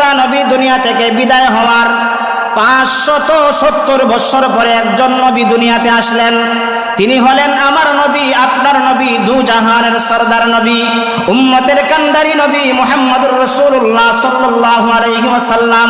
ঈসা নবী দুনিয়া থেকে বিদায় হওয়ার 570 বছর পরে একজন নবী দুনিয়াতে আসলেন। তিনি হলেন আমার নবী, আপনার নবী, দু জাহানের সরদার নবী, উম্মতের কান্ডারি নবী মুহাম্মদুর রাসূলুল্লাহ সাল্লাল্লাহু আলাইহি ওয়াসাল্লাম।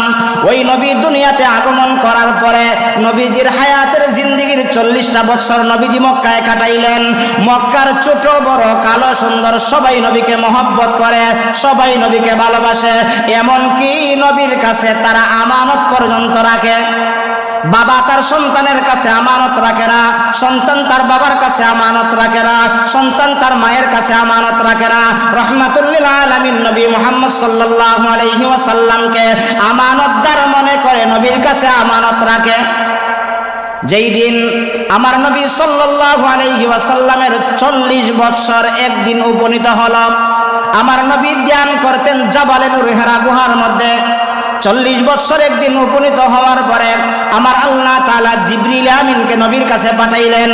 ওই নবী দুনিয়াতে আগমন করার পরে নবীজির হায়াতের জিন্দেগির 40টা বছর নবীজি মক্কায় কাটাইলেন। মক্কার ছোট বড় কালো সুন্দর সবাই নবীকে মহব্বত করে, সবাই নবীকে ভালোবাসে। এমনকি নবীর কাছে তারা আমানত পর্যন্ত রাখে। বাবা তার সন্তানের কাছে আমানত রাখে না, সন্তান তার বাবার কাছে আমানত রাখে না, সন্তান তার মায়ের কাছে আমানত রাখে না। রাহমাতুল লিল আলামিন নবী মুহাম্মদ সাল্লাল্লাহু আলাইহি ওয়াসাল্লামকে আমানতদার মনে করে নবীর কাছে আমানত রাখে। যেই দিন আমার নবী সাল্লাল্লাহু আলাইহি ওয়াসাল্লামের 40 বছর একদিন উপনীত হলো, আমার নবী ধ্যান করতেন জাবালে নূর হেরা গুহার মধ্যে। 40 বছর একদিন উপনীত হওয়ার পরে আমার আল্লাহ তাআলা জিবরিল আমিনকে নবীর কাছে পাঠাইলেন।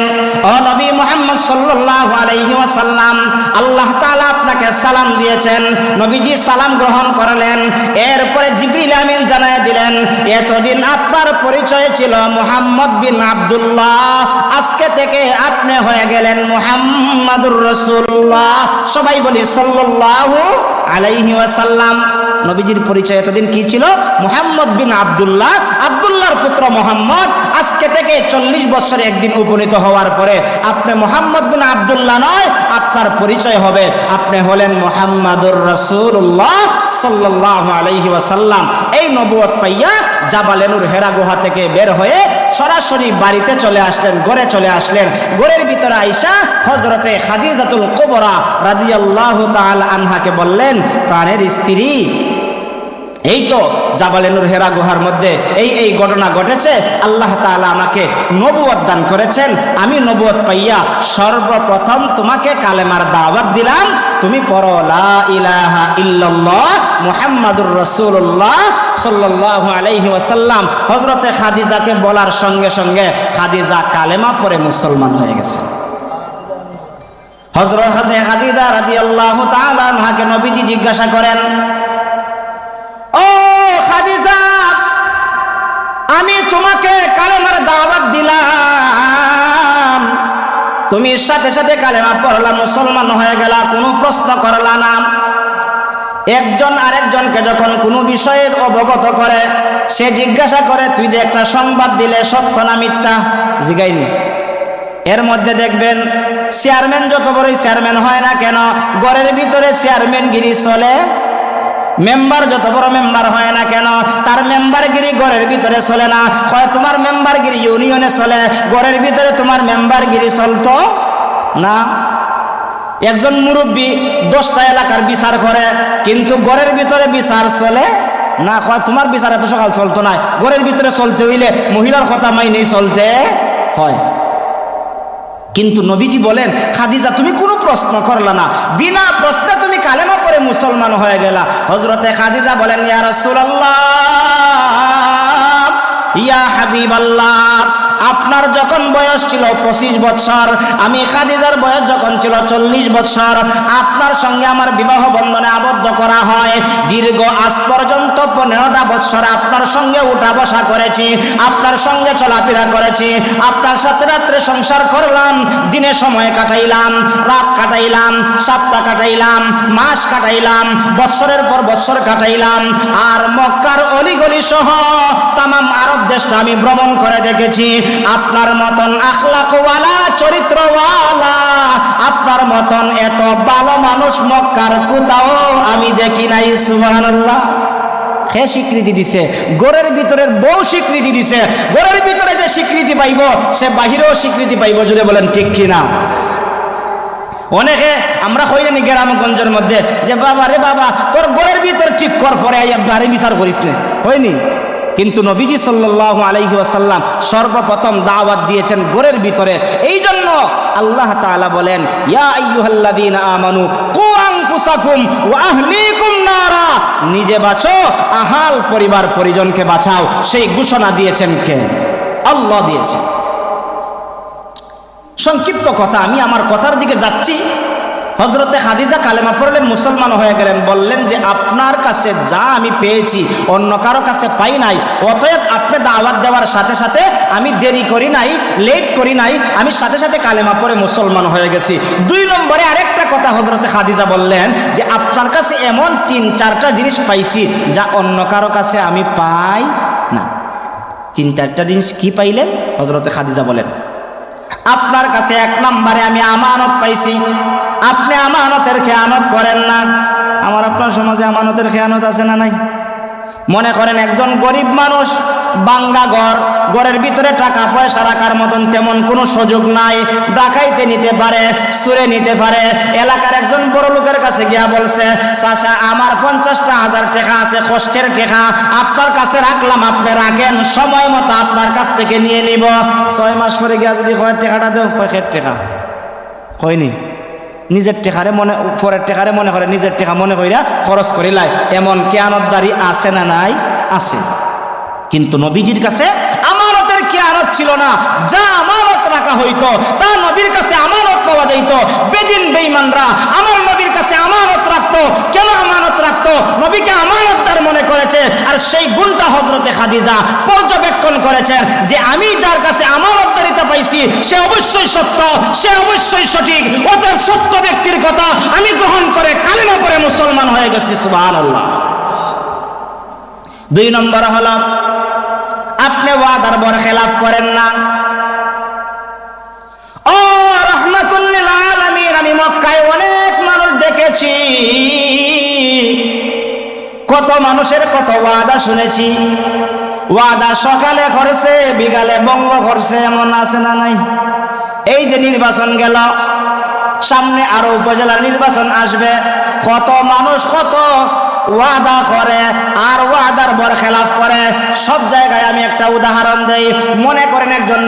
ও নবী মুহাম্মদ সাল্লাল্লাহু আলাইহি ওয়াসাল্লাম, আল্লাহ তাআলা আপনাকে সালাম দিয়েছেন। নবীজি সালাম গ্রহণ করলেন। এরপরে জিবরিল আমিন জানায় দিলেন, এতদিন আপনার পরিচয় ছিল মুহাম্মদ বিন আব্দুল্লাহ, আজকে থেকে আপনি হয়ে গেলেন মুহাম্মাদুর রাসূলুল্লাহ। সবাই বলি সাল্লাল্লাহু আলাইহি ওয়াসাল্লাম। নবীজির পরিচয় এতদিন কি ছিল? মুহাম্মদ বিন আব্দুল্লাহ, আব্দুল্লাহর পুত্র মুহাম্মদ। আজকে থেকে 40 বছর একদিন উপনীত হওয়ার পরে আপনি মুহাম্মদ বিন আব্দুল্লাহ নয়, আপনার পরিচয় হবে আপনি হলেন মুহাম্মাদুর রাসূলুল্লাহ সাল্লাল্লাহু আলাইহি ওয়াসাল্লাম। এই নবুয়ত পাইয়া জাবালে নূর হেরা গুহা থেকে বের হয়ে সরাসরি বাড়িতে চলে আসলেন, ঘরে চলে আসলেন। ঘরের ভিতরে আয়েশা হযরতে খাদিজাতুল কুবরা রাদিয়াল্লাহু তাআলা আনহাকে বললেন, প্রাণের স্ত্রী, এই তো জাবালে নূর হেরা গুহার মধ্যে এই ঘটনা ঘটেছে। আল্লাহ তাআলা আমাকে নবুয়ত দান করেছেন। আমি নবুয়ত পাইয়া সর্বপ্রথম তোমাকে কালেমার দাওয়াত দিলাম। তুমি পড়ো লা ইলাহা ইল্লাল্লাহ মুহাম্মাদুর রাসূলুল্লাহ সাল্লাল্লাহু আলাইহি ওয়াসাল্লাম। হযরতে খাদিজাকে বলার সঙ্গে সঙ্গে খাদিজা কালেমা পড়ে মুসলমান হয়ে গেছে। হযরতে খাদিজা রাদিয়াল্লাহু তাআলা আনহাকে নবীজি জিজ্ঞাসা করেন, ও খাদিজা, আমি তোমাকে কালেমার দাওয়াত দিলাম, তুমি সাথে সাথে কালেমা পড়লা, মুসলমান হয়ে গেলা, কোনো প্রশ্ন করলা না। একজন আরেকজনকে যখন কোনো বিষয়ে অবগত করে, সে জিজ্ঞাসা করে, তুই যে একটা সংবাদ দিলে সত্য না মিথ্যা? জিগাইনি। এর মধ্যে দেখবেন চেয়ারম্যান যত বড়ই চেয়ারম্যান হয় না কেন, ঘরের ভিতরে চেয়ারম্যানগিরি চলে। মেম্বার যত বড় মেম্বার হয় না কেন, তার মেম্বারগিরি ঘরের ভিতরে চলে না। হয় তোমার মেম্বারগিরি ইউনিয়নে চলে, ঘরের ভিতরে তোমার মেম্বারগিরি চলতো না। একজন মুরব্বী 10টা এলাকার বিচার করে, কিন্তু ঘরের ভিতরে বিচার চলে না। হয় তোমার বিচার এত সকাল চলতো না, ঘরের ভিতরে চলতে হইলে মহিলার কথা মাইনেই চলতে হয়। কিন্তু নবীজি বলেন, খাদিজা তুমি কোনো প্রশ্ন করলা না, বিনা প্রশ্নে তুমি কালেমা পড়ে মুসলমান হয়ে গেলা। হযরতে খাদিজা বলেন, ইয়া রাসূলুল্লাহ, ইয়া হাবিবাল্লাহ, আপনার যখন বয়স ছিল 25 বছর, আমি খাদিজার বয়স যখন ছিল 40 বছর, আপনার সঙ্গে আমার বিবাহ বন্ধনে আবদ্ধ করা হয়। দীর্ঘ আজ পর্যন্ত 15টা বছর আপনার সঙ্গে উঠা বসা করেছি, আপনার সঙ্গে চলাফেরা করেছি, আপনার সাথে রাত্রে সংসার করলাম, দিনে সময় কাটাইলাম, রাত কাটাইলাম, সপ্তাহ কাটাইলাম, মাস কাটাইলাম, বছরের পর বছর কাটাইলাম। আর মক্কার অলিগলি সহ তামাম আরব দেশটা আমি ভ্রমণ করে দেখেছি। আপনার মতন আখলাকওয়ালা, চরিত্রওয়ালা, আপনার মতন এত ভালো মানুষ মক্কার কোথাও আমি দেখি নাই। সুবহানাল্লাহ। হে স্বীকৃতি দিছে, ঘরের ভিতরের বউ স্বীকৃতি দিছে। ঘরের ভিতরে যে স্বীকৃতি পাইব, সে বাহিরেও স্বীকৃতি পাইব। যদি বলেন ঠিক কিনা? অনেকে আমরা হইনি গ্রামগঞ্জের মধ্যে যে বাবা রে বাবা, তোর ঘরের ভিতর ঠিক কর, পরে আইয়া বাড়ি বিচার করিস না, হয়নি। কিন্তু নবীজি সাল্লাল্লাহু আলাইহি ওয়াসাল্লাম সর্বপ্রথম দাওয়াত দিয়েছেন ঘরের ভিতরে। এই জন্য আল্লাহ তাআলা বলেন, ইয়া আইয়ুহাল্লাযীনা আমানু কু আনফুসাকুম ওয়া আহলিকুম নারা, নিজে বাঁচো, আহাল পরিবার পরিজনকে বাঁচাও। সেই ঘোষণা দিয়েছেন কে? আল্লাহ দিয়েছেন। সংক্ষিপ্ত কথা, আমি আমার কথার দিকে যাচ্ছি। হযরতে খাদিজা কালেমা পড়লেন, মুসলমান হয়ে গেলেন। বললেন যে আপনার কাছে যা আমি পেয়েছি অন্য কারো কাছে পাই নাই, অতএব আপনি দাওয়াত দেওয়ার সাথে সাথে আমি দেরি করি নাই, লেট করি নাই, আমি সাথে সাথে কালেমা পড়ে মুসলমান হয়ে গেছি। 2 নম্বরে আরেকটা কথা হযরতে খাদিজা বললেন যে আপনার কাছে এমন 3-4টা জিনিস পাইছি যা অন্য কারো কাছে আমি পাই না। 3-4টা জিনিস কি পাইলেন? হযরতে খাদিজা বলেন আপনার কাছে 1 নম্বরে আমি আমানত পাইছি, আপনি আমানতের খেয়ানত করেন না। আমার আপনার সমাজে আমানতের খেয়ানত আছে না নাই? মনে করেন একজন গরিব মানুষ, বাঙ্গা ঘর, ঘরের ভিতরে টাকা পয়সা রাখার মতন তেমন কোনো সুযোগ নাই, ডাকাইতে নিতে পারে, চুরে নিতে পারে। এলাকার একজন বড় লোকের কাছে গিয়া বলছে, চাচা আমার 50,000 টাকা আছে, কষ্টের টাকা আপনার কাছে রাখলাম, আপনি রাখেন, সময় মতো আপনার কাছ থেকে নিয়ে নিব। 6 মাস পরে গিয়া যদি কয় টাকাটা দেও, কয়েক টাকা হয়নি, নিজের টেকারে মনে, পরের টেকারে মনে করে নিজের টেকা মনে কইরা খরচ করিলাই। এমন খেয়ানতদারি আছে না নাই? আছে। কিন্তু নবীজির কাছে আমানতের খেয়ানত ছিল না। যা আমানত রাখা হইতো তা নবীর কাছে আমানত পাওয়া যাইত। বেদিন বেঈমানরা আমার নবীর কাছে আমানত রাখতো। কেন আমানত রাখতো? নবীকে আমানতদার মনে করেছে। আর সেই গুণটা হযরতে খাদিজা পর্যবেক্ষণ করেছেন যে আমি যার কাছে আমানতদারিতা পাইছি সে অবশ্যই সত্য, সে অবশ্যই সঠিক, অতএব সত্য ব্যক্তির কথা আমি গ্রহণ করে কালেমা পড়ে মুসলমান হয়ে গেছি। সুবহানাল্লাহ। 2 নম্বর হলো আপনি ওয়াদার বরখেলাফ করেন না। ও রাহমাতুল লিল আলামিন, আমি মক্কায় অনেক মানুষ দেখেছি, কত মানুষের কত ওয়াদা শুনেছি। ওয়াদা সকালে করছে, বিকালে ভঙ্গ করছে, এমন আছে না নাই? এই যে নির্বাচন গেল, সামনে আরো উপজেলার নির্বাচন আসবে, কত মানুষ কত ওয়াদা করে আর ওয়াদার বরখেলাফ করে। সব জায়গায় আমি একটা উদাহরণ দেই। মনে করেন একজন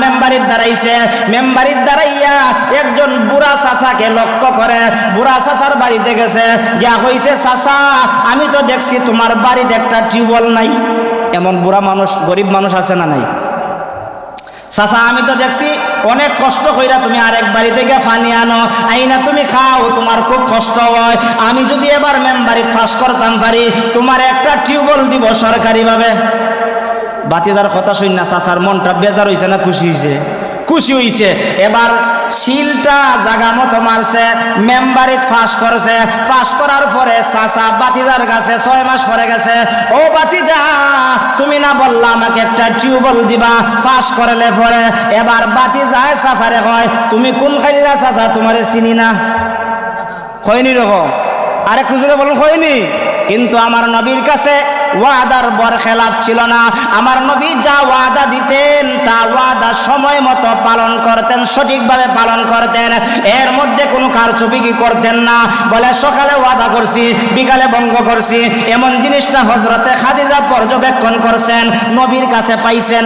মেম্বারির দাঁড়াইছে, মেম্বারির দাঁড়াইয়া একজন বুড়া চাচাকে লক্ষ্য করে, বুড়া চাচার বাড়িতে গেছে, যা হইছে চাচা আমি তো দেখছি তোমার বাড়িতে একটা টিউবওয়েল নাই। এমন বুড়া মানুষ, গরিব মানুষ আছে না নাই? চাচা আমি তো দেখছি অনেক কষ্ট কইরা তুমি আরেক বাড়ি থেকে পানি আনো, আইনা তুমি খাও, তোমার খুব কষ্ট হয়। আমি যদি এবার মেম্বারি পাস করতাম পারি, তোমার একটা টিউবওয়েল দিব সরকারি ভাবে। বাতিজার কথা শুন না চাচার মনটা বেজার হইছে না খুশি হইছে? খুশি হইছে। এবার শিলটা জাগা মতো মারছে, মেম্বারিত পাস করেছে। পাস করার পরে চাচা বাতিজার কাছে 6 মাস পরে গেছে, ও বাতিজা তুমি না বললা আমাকে একটা টিউবওয়েল দিবা পাস করলে পরে? এবার বাতিজায় চাচারে কয় তুমি কোন খাইলা চাচা, তোমারে চিনি না। হয়নি রকম আরেকটু জোরে বলুন, হয়নি? কিন্তু আমার নবীর কাছে ওয়াদার বরখেলাফ ছিল না। আমার নবী যা ওয়াদা দিতেন তা ওয়াদা সময় মতো পালন করতেন, সঠিকভাবে পালন করতেন। এর মধ্যে কোনো কারচুপি কি করতেন না। বলে সকালে ওয়াদা করছি, বিকালে ভঙ্গ করছি, এমন জিনিসটা হযরতে খাদিজা পর্যবেক্ষণ করছেন, নবীর কাছে পাইছেন।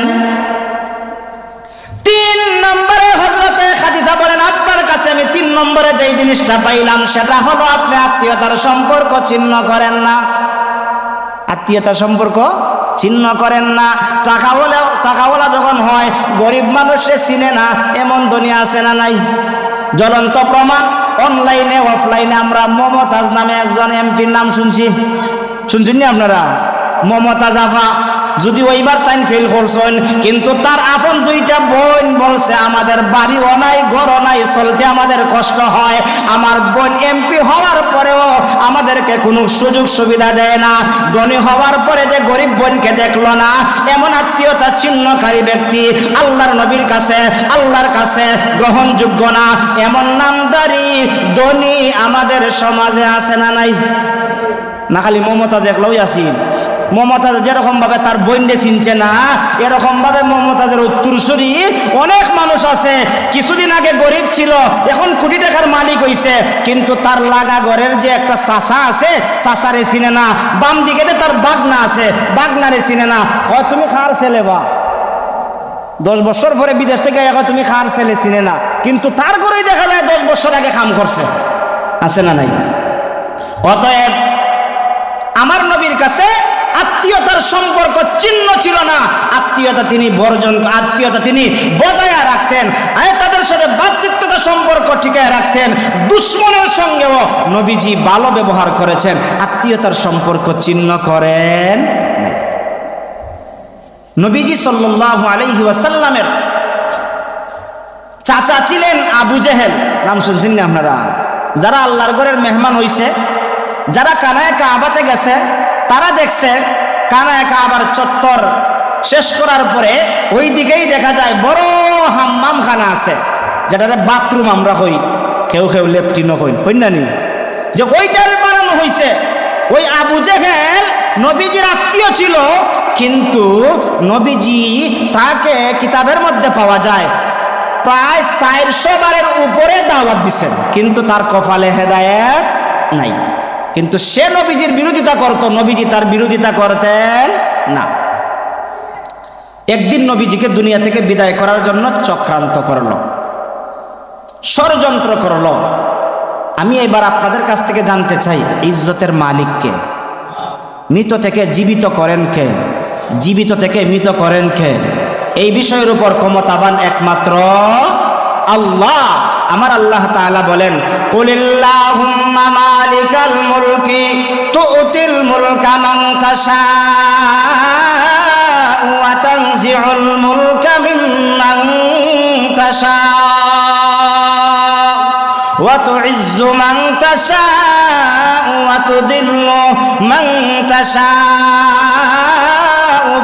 3 নম্বরে হযরতে খাদিজা বলেন আপনার কাছে আমি 3 নম্বরে যেই জিনিসটা পাইলাম সেটা হলো আপনি আত্মীয়তার সম্পর্ক ছিন্ন করেন না। আত্মীয়তার সম্পর্ক ছিন্ন করেন না। টাকাওয়ালা যখন হয় গরিব মানুষে চিনে না, এমন দুনিয়া আছে না নাই? জ্বলন্ত প্রমাণ, অনলাইনে অফলাইনে আমরা মমতাজ নামে একজন এমপির নাম শুনছেন না আপনারা? মমতাজ আফা, যদি ওইবার তাই ফেল করছেন, কিন্তু তার আপন 2টা বোন বলছে আমাদের বাড়িও নাই, ঘরও নাই, চলতে আমাদের কষ্ট হয়। আমার বোন এমপি হওয়ার পরেও আমাদেরকে কোনো সুযোগ সুবিধা দেয় না। ধনী হওয়ার পরে যে গরিব বোনকে দেখলো না, এমন আত্মীয়তা ছিন্নকারী ব্যক্তি আল্লাহর কাছে গ্রহণযোগ্য না। এমন নামদারি ধনী আমাদের সমাজে আছে না নাই? না খালি মমতাজ একলাই আছি? মমতাজ যেরকম ভাবে তার বোনকে চিনছে না, এরকম ভাবে মমতাজের উত্তরসূরি অনেক মানুষ আছে। কিছুদিন আগে গরিব ছিল, এখন কোটি টাকার মালিক হইছে, কিন্তু তার লাগা ঘরের যে একটা চাচা আছে, চাচারে চিনে না। বাম দিকে তার বাগনা আছে, বাগনারে চিনে না। তুমি খার ছেলে বা 10 বছর পরে বিদেশ থেকে তুমি খার ছেলে চিনে না, কিন্তু তার ঘরেই দেখা যায় 10 বছর আগে কাম করছে। আছে না নাই? অতএব আমার নবীর কাছে আত্মীয়তার সম্পর্ক চিহ্ন ছিল না, আত্মীয়তা তিনি বজায় রাখতেন, তাদের সাথে ভ্রাতৃত্বতা সম্পর্ক টিকায় রাখতেন। দুশমনের সঙ্গেও নবীজি ভালো ব্যবহার করেছেন, আত্মীয়তার সম্পর্ক ছিন্ন করেন নাই। নবীজি সাল্লাল্লাহু আলাইহি ওয়াসাল্লামের চাচা ছিলেন আবু জেহেল, নাম শুনছেন না আপনারা? যারা আল্লাহর ঘরের মেহমান হইছে, যারা কানায়ে কাবাতে গেছে, তারা দেখছে কানায়ে কাবার চত্বর শেষ করার পরে ওই দিকেই দেখা যায় বড় হাম্মাম খানা আছে, যেটারে বাথরুম আমরা হই, কেউ কেউ লেফটিনও হই না নি, যে ওইটারে বানানো হয়েছে। ওই আবু জেহেল নবীজির আত্মীয় ছিল, কিন্তু নবীজি তাকে কিতাবের মধ্যে পাওয়া যায় প্রায় 400 বারের উপরে দাওয়াত দিচ্ছেন, কিন্তু তার কপালে হেদায়েত নাই। কিন্তু সে নবীজির বিরোধিতা করত, নবীজি তার বিরোধিতা করতেন না। একদিন নবীজিকে দুনিয়া থেকে বিদায় করার জন্য চক্রান্ত করল, ষড়যন্ত্র করল। আমি এবার আপনাদের কাছ থেকে জানতে চাই, ইজ্জতের মালিক কে? মৃত থেকে জীবিত করেন কে? জীবিত থেকে মৃত করেন কে? এই বিষয়ের উপর ক্ষমতাবান একমাত্র আল্লাহ। আমার আল্লাহ তাআলা বলেন, কুলিল্লাহুম্মা মালিকাল মুলকি তুতিল মুলকা মান তাশা ওয়া তানজিউল মুলকা মিম্মান তাশা ওয়া তুইজ্জু মান তাশা ওয়া তুদিল্লু মান তাশা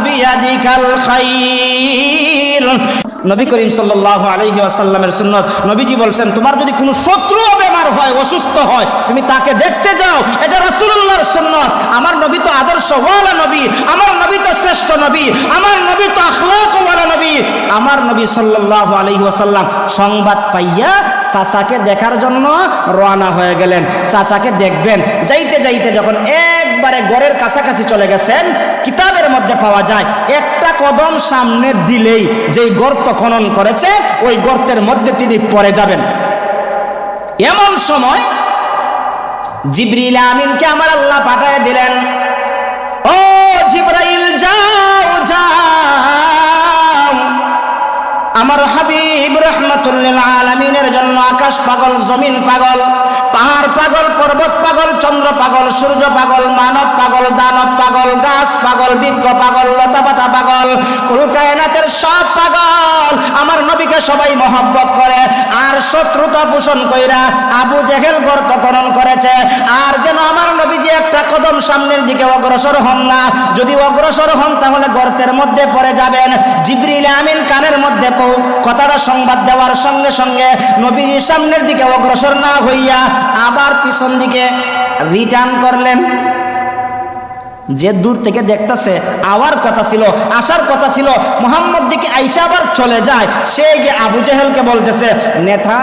বিয়াদিকাল খায়র। নবী করিম সাল্লাল্লাহু আলাইহি ওয়াসাল্লামের সুন্নাত, নবীজি বলছেন, তোমার যদি কোনো শত্রু বেমার হয়, অসুস্থ হয়, তুমি তাকে দেখতে যাও, এটা রাসূলুল্লাহর সুন্নাত। আমার নবী তো আদর্শওয়ালা নবী, আমার নবী তো শ্রেষ্ঠ নবী, আমার নবী তো আখলাকওয়ালা নবী। আমার নবী সাল্লাল্লাহু আলাইহি ওয়াসাল্লাম সংবাদ পাইয়া চাচাকে দেখার জন্য রওনা হয়ে গেলেন। চাচাকে দেখবেন, যাইতে যাইতে যখন একবারে ঘরের কাছাকাছি চলে গেছেন, কিতাবের মধ্যে পাওয়া যায় একটা কদম সামনে দিলেই যেই গর্ত খনন করেছে ওই গর্তের মধ্যে তিনি পড়ে যাবেন। এমন সময় জিবরিল আমিনকে আমার আল্লাহ পাঠিয়ে দিলেন, ও জিবরাইল যাও যাও, আমার হাবিব রাহমাতুল লিল আলামিনের জন্য আকাশ পাগল, জমিন পাগল, পাহাড় পাগল, পর্বত পাগল, চন্দ্র পাগল, সূর্য পাগল, মানব পাগল, দানব পাগল, গাছ পাগল, বৃক্ষ পাগল, লতাপাতা পাগল, কুল কায়নাতের সব পাগল। আমার নবীকে সবাই মহব্বত করে, আর শত্রুতা পোষণ কইরা আবু জেহেল গর্ত খনন করেছে। আর যেন আমার নবীজি একটা কদম সামনের দিকে অগ্রসর হন না, যদি অগ্রসর হন তাহলে গর্তের মধ্যে পড়ে যাবেন। জিবরিল আমিন কানের মধ্যে কথাটা সংবাদ দেওয়ার সঙ্গে সঙ্গে নবীজি সামনের দিকে অগ্রসর না হইয়া আবার পিছন দিকে রিটার্ন করলেন। যে দূর থেকে দেখতেছে, আওয়ার কথা ছিল, আসার কথা ছিল, মুহাম্মদ দিকে আইসা আবার চলে যায়। সে গিয়ে আবু জেহেলকে বলতেছে, নেতা